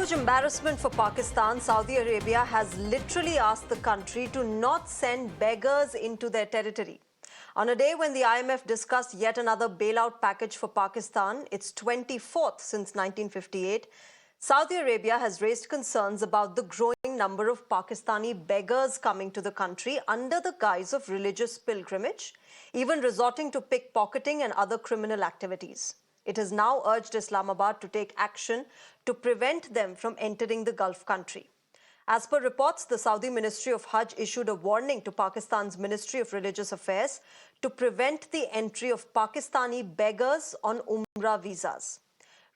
huge embarrassment for Pakistan. Saudi Arabia has literally asked the country to not send beggars into their territory. On a day when the IMF discussed yet another bailout package for Pakistan, its 24th since 1958, Saudi Arabia has raised concerns about the growing number of Pakistani beggars coming to the country under the guise of religious pilgrimage, even resorting to pickpocketing and other criminal activities. It has now urged Islamabad to take action to prevent them from entering the Gulf country. As per reports, the Saudi Ministry of Hajj issued a warning to Pakistan's Ministry of Religious Affairs to prevent the entry of Pakistani beggars on Umrah visas.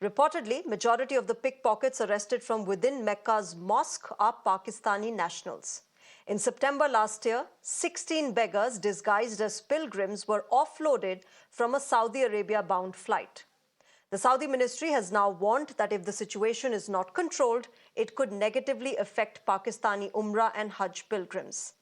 Reportedly, majority of the pickpockets arrested from within Mecca's mosque are Pakistani nationals. In September last year, 16 beggars disguised as pilgrims were offloaded from a Saudi Arabia-bound flight. The Saudi ministry has now warned that if the situation is not controlled, it could negatively affect Pakistani Umrah and Hajj pilgrims.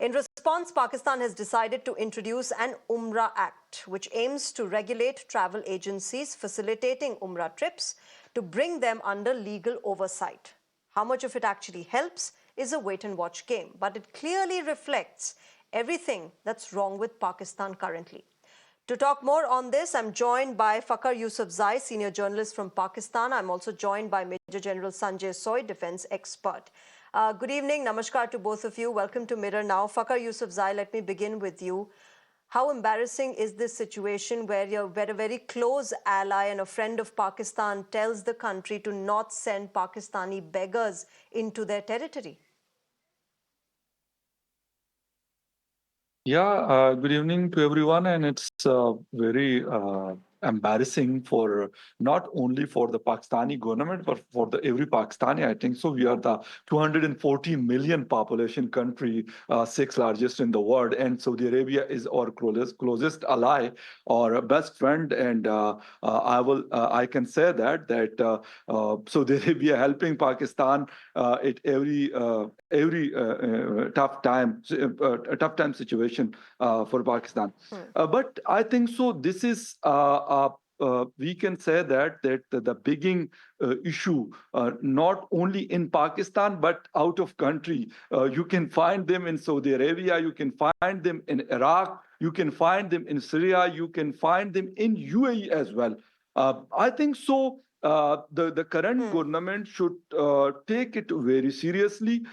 In response, Pakistan has decided to introduce an Umrah Act, which aims to regulate travel agencies facilitating Umrah trips to bring them under legal oversight. How much of it actually helps is a wait-and-watch game, but it clearly reflects everything that's wrong with Pakistan currently. To talk more on this, I'm joined by Fakhar Yousufzai, senior journalist from Pakistan. I'm also joined by Major General Sanjay, defense expert. Good evening, namaskar to both of you. Welcome to Mirror Now. Fakhar Yousufzai, let me begin with you. How embarrassing is this situation where a very close ally and a friend of Pakistan tells the country to not send Pakistani beggars into their territory? Yeah, good evening to everyone, and it's very embarrassing for not only for the Pakistani government but for every Pakistani. I think so. We are the 240 million population country, sixth largest in the world, and Saudi Arabia is our closest ally or best friend. And I can say that Saudi Arabia helping Pakistan at every tough time situation for Pakistan. But I think so. This is we can say that the bigging issue not only in Pakistan but out of country. You can find them in Saudi Arabia. You can find them in Iraq. You can find them in Syria. You can find them in UAE as well. I think so. The current government should take it very seriously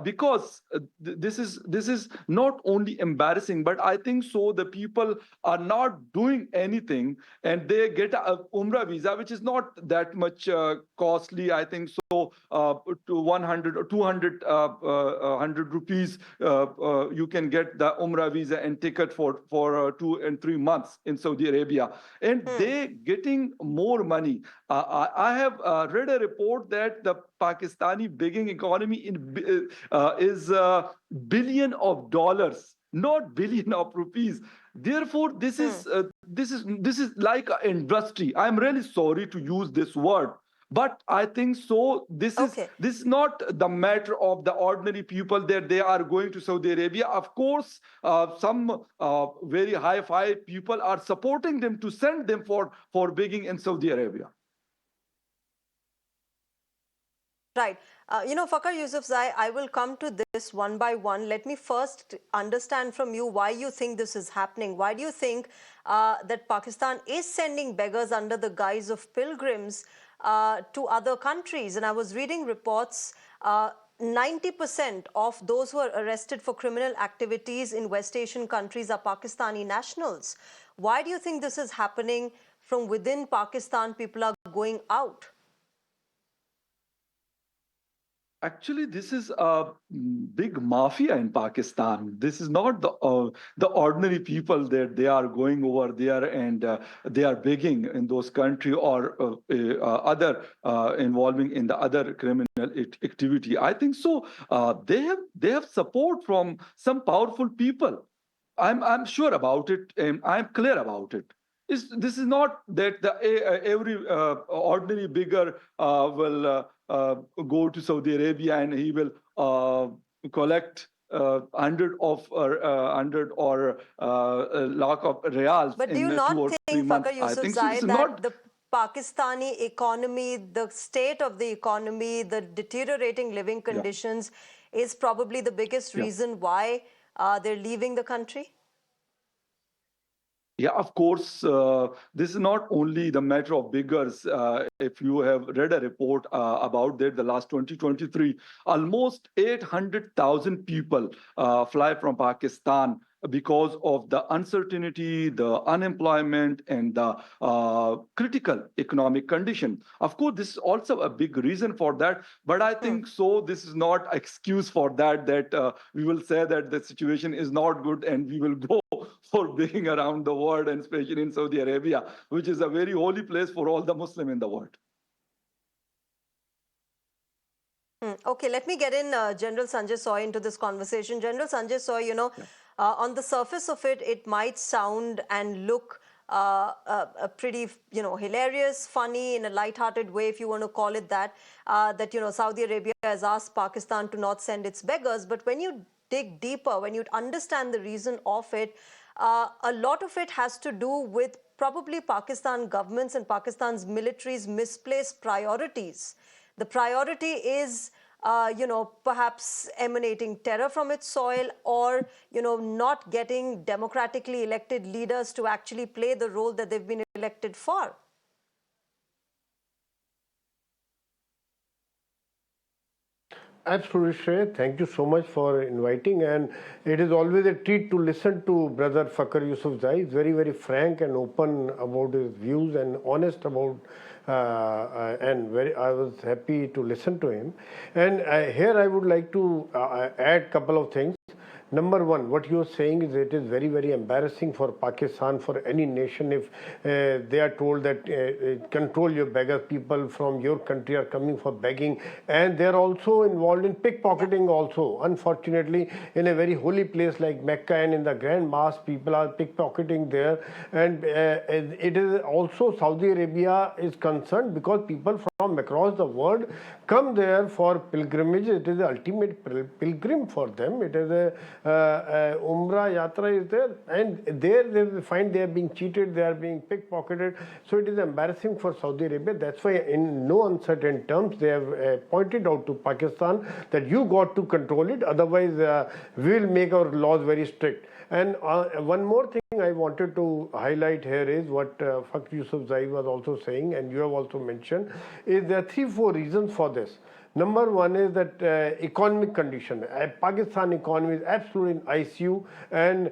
because this is not only embarrassing, but I think so the people are not doing anything and they get a Umrah visa, which is not that much costly. I think so to 100 or 200 100 rupees you can get the Umrah visa and ticket for 2 and 3 months in Saudi Arabia, and they getting more money. I have read a report that the Pakistani begging economy is billion of dollars, not billion of rupees. Therefore, this is like an industry. I'm really sorry to use this word, but I think so. This is not the matter of the ordinary people that they are going to Saudi Arabia. Of course, some very high-fi people are supporting them to send them for begging in Saudi Arabia. Right. Fakhar Yousufzai, I will come to this one by one. Let me first understand from you why you think this is happening. Why do you think that Pakistan is sending beggars under the guise of pilgrims to other countries? And I was reading reports, 90% of those who are arrested for criminal activities in West Asian countries are Pakistani nationals. Why do you think this is happening from within Pakistan? People are going out. Actually, this is a big mafia in Pakistan. This is not the ordinary people that they are going over there and they are begging in those countries or other involving in the other criminal activity. I think so. They have support from some powerful people. I'm sure about it, and I'm clear about it. This is not that every ordinary beggar will go to Saudi Arabia and he will collect 100 or lakh of reals but in do you 2 not or 3 think, months. Fakhar I think so. This Yousufzai, is that not. the Pakistani economy, the state of the economy, the deteriorating living Yeah. conditions is probably the biggest Yeah. reason why they're leaving the country? Yeah, of course. This is not only the matter of beggars. If you have read a report about that, the last 2023, almost 800,000 people fly from Pakistan because of the uncertainty, the unemployment, and the critical economic condition. Of course, this is also a big reason for that. But I think so. This is not excuse for that. That we will say that the situation is not good and we will go for being around the world, and especially in Saudi Arabia, which is a very holy place for all the Muslim in the world. Okay, let me get in General Sanjay Soy into this conversation. General Sanjay Soy, on the surface of it, it might sound and look pretty, hilarious, funny, in a light-hearted way, if you want to call it that, that, Saudi Arabia has asked Pakistan to not send its beggars. But when you dig deeper, when you understand the reason of it, a lot of it has to do with probably Pakistan governments and Pakistan's military's misplaced priorities. The priority is, perhaps emanating terror from its soil, or, not getting democratically elected leaders to actually play the role that they've been elected for. Absolutely, Shreya. Thank you so much for inviting. And it is always a treat to listen to Brother Fakhar Yousufzai. He's very, very frank and open about his views and honest about. I was happy to listen to him. And here I would like to add a couple of things. Number one, what you are saying is it is very, very embarrassing for Pakistan, for any nation, if they are told that control your beggars, people from your country are coming for begging, and they are also involved in pickpocketing also. Unfortunately, in a very holy place like Mecca and in the Grand Mosque, people are pickpocketing there. And it is also Saudi Arabia is concerned because people from across the world come there for pilgrimage. It is the ultimate pilgrim for them. It is a Umrah Yatra is there, and there they find they are being cheated, they are being pickpocketed. So it is embarrassing for Saudi Arabia. That's why, in no uncertain terms, they have pointed out to Pakistan that you got to control it, otherwise we will make our laws very strict. And one more thing I wanted to highlight here is what Fakhar Yousufzai was also saying, and you have also mentioned, is there are 3-4 reasons for this. Number one is that economic condition. Pakistan economy is absolutely in ICU, and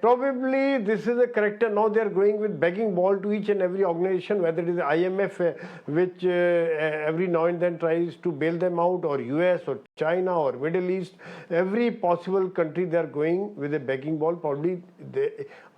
probably this is a character. Now they are going with begging ball to each and every organization, whether it is IMF, which every now and then tries to bail them out, or US or China or Middle East. Every possible country they are going with a begging ball. Probably,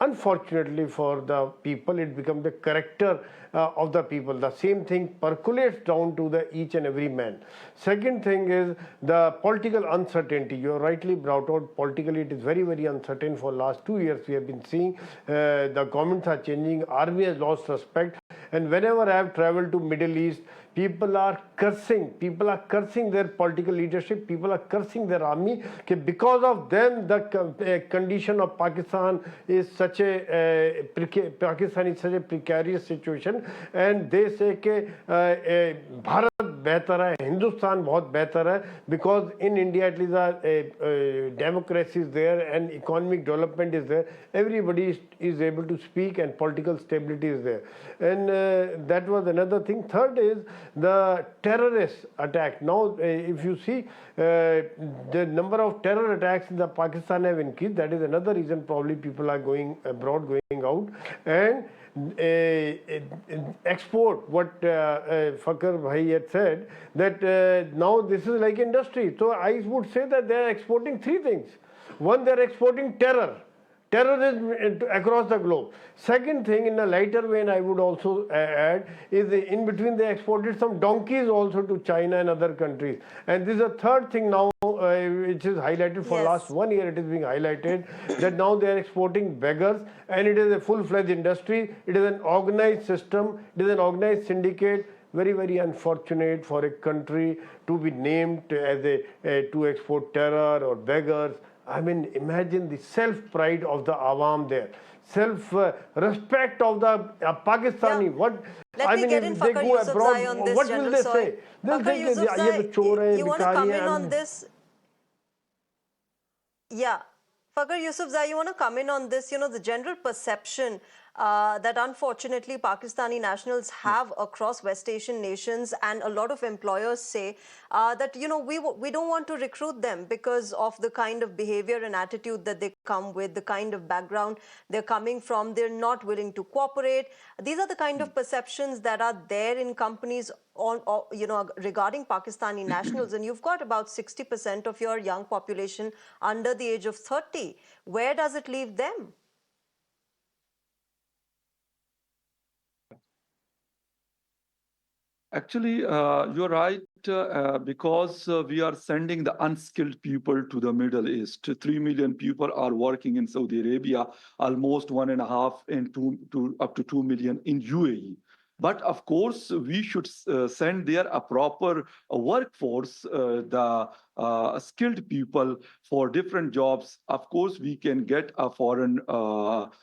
unfortunately for the people, it becomes the character of the people. The same thing percolates down to the each and every man. Second thing is the political uncertainty. You rightly brought out, politically it is very, very uncertain. For last 2 years we have been seeing the governments are changing, army has lost respect, and whenever I have traveled to Middle East, people are cursing their political leadership, people are cursing their army. Because of them, the condition of Pakistan is such a precarious situation, and they say that Bharat बेहतर है, हिंदुस्तान बहुत बेहतर है, because in India at least democracy is there and economic development is there. Everybody is able to speak and political stability is there. And that was another thing. Third is the terrorist attack. Now, if you see the number of terror attacks in the Pakistan have increased. That is another reason probably people are going abroad, going out. And export, what Fakhar Bhai had said, that now this is like industry. So I would say that they are exporting 3 things. One, they are exporting terrorism across the globe. Second thing, in a lighter vein, I would also add, is in between they exported some donkeys also to China and other countries. And this is a third thing now, which is highlighted for last 1 year. It is being highlighted that now they are exporting beggars, and it is a full-fledged industry. It is an organized system. It is an organized syndicate. Very, very unfortunate for a country to be named as to export terror or beggars. I mean, imagine the self-pride of the Awam there, self-respect of the Pakistani. Yeah. I me mean, get in if they Fakhar go abroad, Yousufzai on this, what will General they Soy. say? They'll Fakhar say, कि ये तो चोर हैं, Yousufzai, you want to भिखारी come हैं. in I on mean, this? Yeah. Fakhar Yousufzai, you want to come in on this? You know, the general perception that unfortunately Pakistani nationals have across West Asian nations, and a lot of employers say that, you know, we don't want to recruit them because of the kind of behavior and attitude that they come with, the kind of background they're coming from. They're not willing to cooperate. These are the kind of perceptions that are there in companies you know, regarding Pakistani nationals. And you've got about 60% of your young population under the age of 30. Where does it leave them? Actually, you're right, because we are sending the unskilled people to the Middle East. 3 million people are working in Saudi Arabia, almost 1.5 and up to 2 million in UAE. But of course, we should send there a proper workforce, the skilled people for different jobs. Of course, we can get a foreign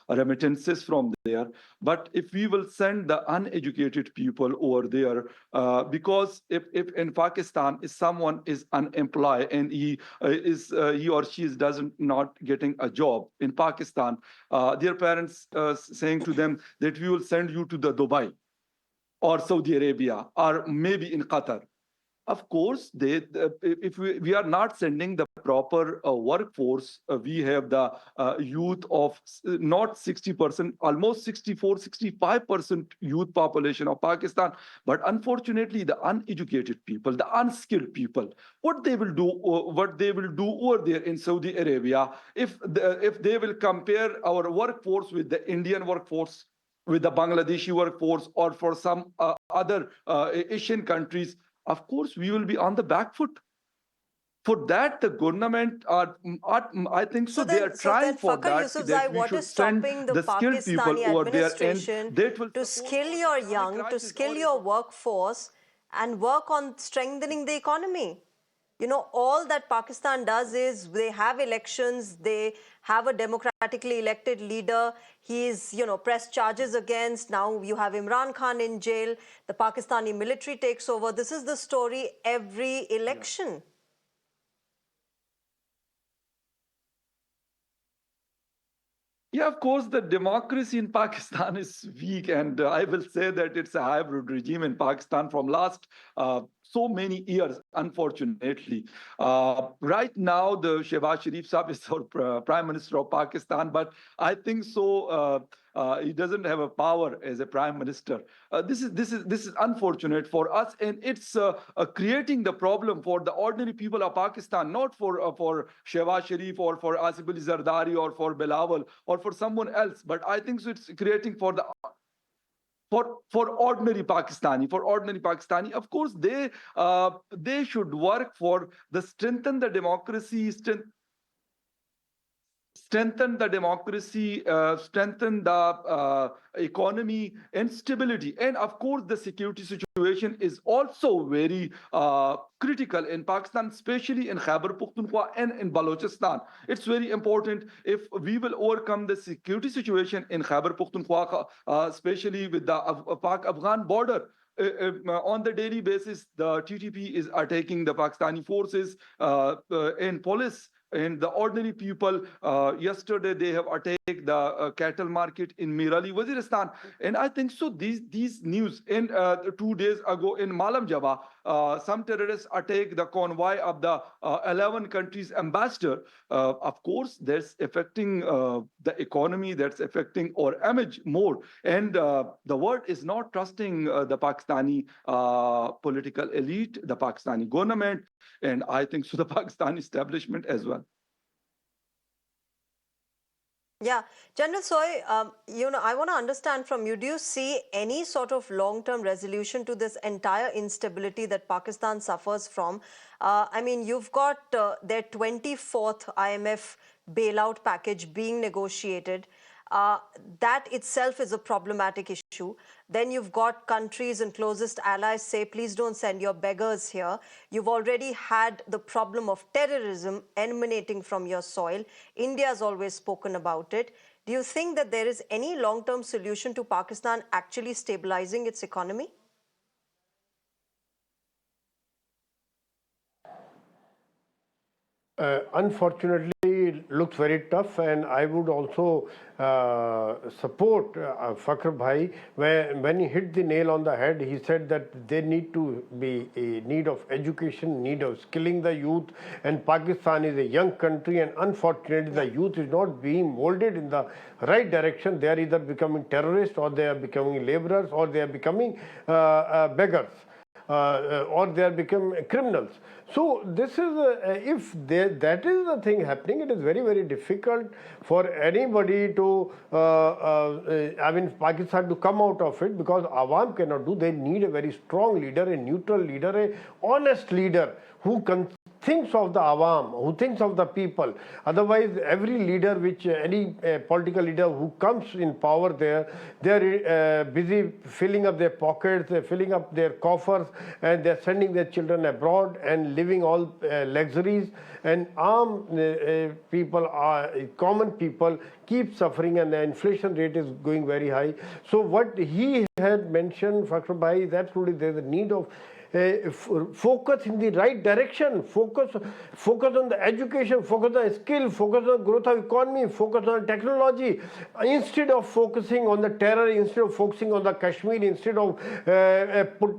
remittances from there. But if we will send the uneducated people over there, because if in Pakistan, if someone is unemployed and he or she doesn't not getting a job in Pakistan, their parents saying to them that we will send you to the Dubai or Saudi Arabia or maybe in Qatar. Of course, if we are not sending the proper workforce, we have the youth of not 60%, almost 64, 65% youth population of Pakistan. But unfortunately, the uneducated people, the unskilled people, what they will do over there in Saudi Arabia, if they will compare our workforce with the Indian workforce, with the Bangladeshi workforce, or for some other Asian countries, of course, we will be on the back foot. For that, the government I think so, they are So trying then, for Fakhar that Yousufzai, we what should is send stopping the the skilled people Pakistani over there, and administration that will to support skill our your economic young, to crisis. skill your workforce, and work on strengthening the economy? You know, all that Pakistan does is they have elections, they have a democratically elected leader. He's, you know, pressed charges against. Now you have Imran Khan in jail. The Pakistani military takes over. This is the story every election. Yeah, of course, the democracy in Pakistan is weak, and I will say that it's a hybrid regime in Pakistan from last so many years, unfortunately. Right now, the Shehbaz Sharif Saab is our Prime Minister of Pakistan, but I think so. He doesn't have a power as a prime minister. This is unfortunate for us, and it's creating the problem for the ordinary people of Pakistan, not for Shehbaz Sharif or for Asif Ali Zardari or for Bilawal or for someone else. But I think so it's creating for the for ordinary Pakistani. Of course, they should work for the strengthen the democracy, strengthen the democracy, strengthen the economy and stability. And of course, the security situation is also very critical in Pakistan, especially in Khyber Pakhtunkhwa and in Balochistan. It's very important if we will overcome the security situation in Khyber Pakhtunkhwa, especially with the Pak-Afghan border. On the daily basis, the TTP is attacking the Pakistani forces and police and the ordinary people. Yesterday, they have attacked the cattle market in Mirali, Waziristan. And I think so these news, and 2 days ago in Malam Jaba, some terrorists attacked the convoy of the 11 countries ambassador. Of course, that's affecting the economy, that's affecting our image more. And the world is not trusting the Pakistani political elite, the Pakistani government, and I think so the Pakistani establishment as well. Yeah, General Soy, you know, I want to understand from you, do you see any sort of long-term resolution to this entire instability that Pakistan suffers from? I mean, you've got their 24th IMF bailout package being negotiated. That itself is a problematic issue. Then you've got countries and closest allies say, please don't send your beggars here. You've already had the problem of terrorism emanating from your soil. India's always spoken about it. Do you think that there is any long-term solution to Pakistan actually stabilizing its economy? Unfortunately, it looks very tough, and I would also support Fakhar Bhai when he hit the nail on the head. He said that there need to be a need of education, need of skilling the youth, and Pakistan is a young country, and unfortunately, the youth is not being molded in the right direction. They are either becoming terrorists, or they are becoming laborers, or they are becoming beggars. Or they are become criminals. So this is that is the thing happening. It is very, very difficult for anybody to Pakistan to come out of it, because Awam cannot do. They need a very strong leader, a neutral leader, a honest leader who thinks of the Awam, who thinks of the people. Otherwise, every leader, any political leader who comes in power they are busy filling up their pockets, they're filling up their coffers, and they're sending their children abroad and living all luxuries. And people, common people, keep suffering, and the inflation rate is going very high. So what he had mentioned, Fakhar Bhai, is absolutely there's a need of focus in the right direction, focus on the education, focus on skill, focus on growth of economy, focus on technology, instead of focusing on the terror, instead of focusing on the Kashmir, instead of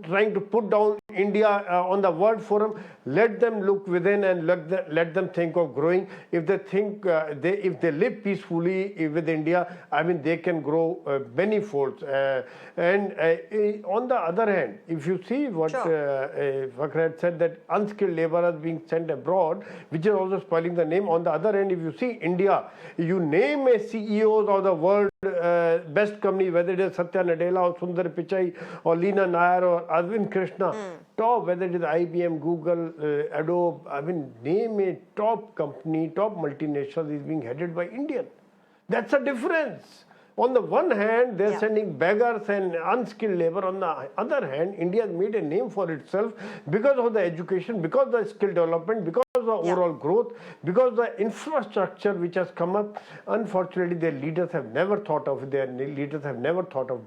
trying to put down India on the World Forum. Let them look within and let them think of growing. If they think if they live peacefully with India, they can grow many folds. And on the other hand, if you see what Fakhar had said, that unskilled laborers being sent abroad, which is also spoiling the name. On the other hand, if you see India, you name a CEOs of the world best company, whether it is Satya Nadella or Sundar Pichai or Leena Nair or Arvind Krishna, top, whether it is IBM, Google, Adobe, name a top company, top multinational is being headed by Indian. That's a difference. On the one hand, they're sending beggars and unskilled labor. On the other hand, India has made a name for itself because of the education, because of the skill development, because of the overall growth, because of the infrastructure which has come up. Unfortunately, their leaders have never thought of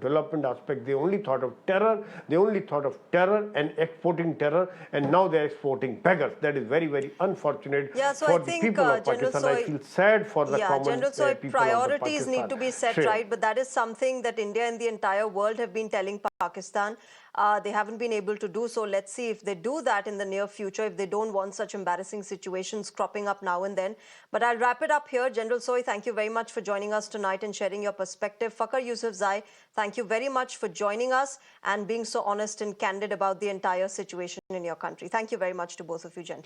development aspect. They only thought of terror. They only thought of terror and exporting terror, and now they're exporting beggars. That is very, very unfortunate for the people of Pakistan. I feel sad for the common General Soy, people of priorities Pakistan. need to be set right, but that is something that India and the entire world have been telling Pakistan. They haven't been able to do so. Let's see if they do that in the near future, if they don't want such embarrassing situations cropping up now and then. But I'll wrap it up here. General Soy, thank you very much for joining us tonight and sharing your perspective. Fakhar Yousufzai, thank you very much for joining us and being so honest and candid about the entire situation in your country. Thank you very much to both of you, gentlemen.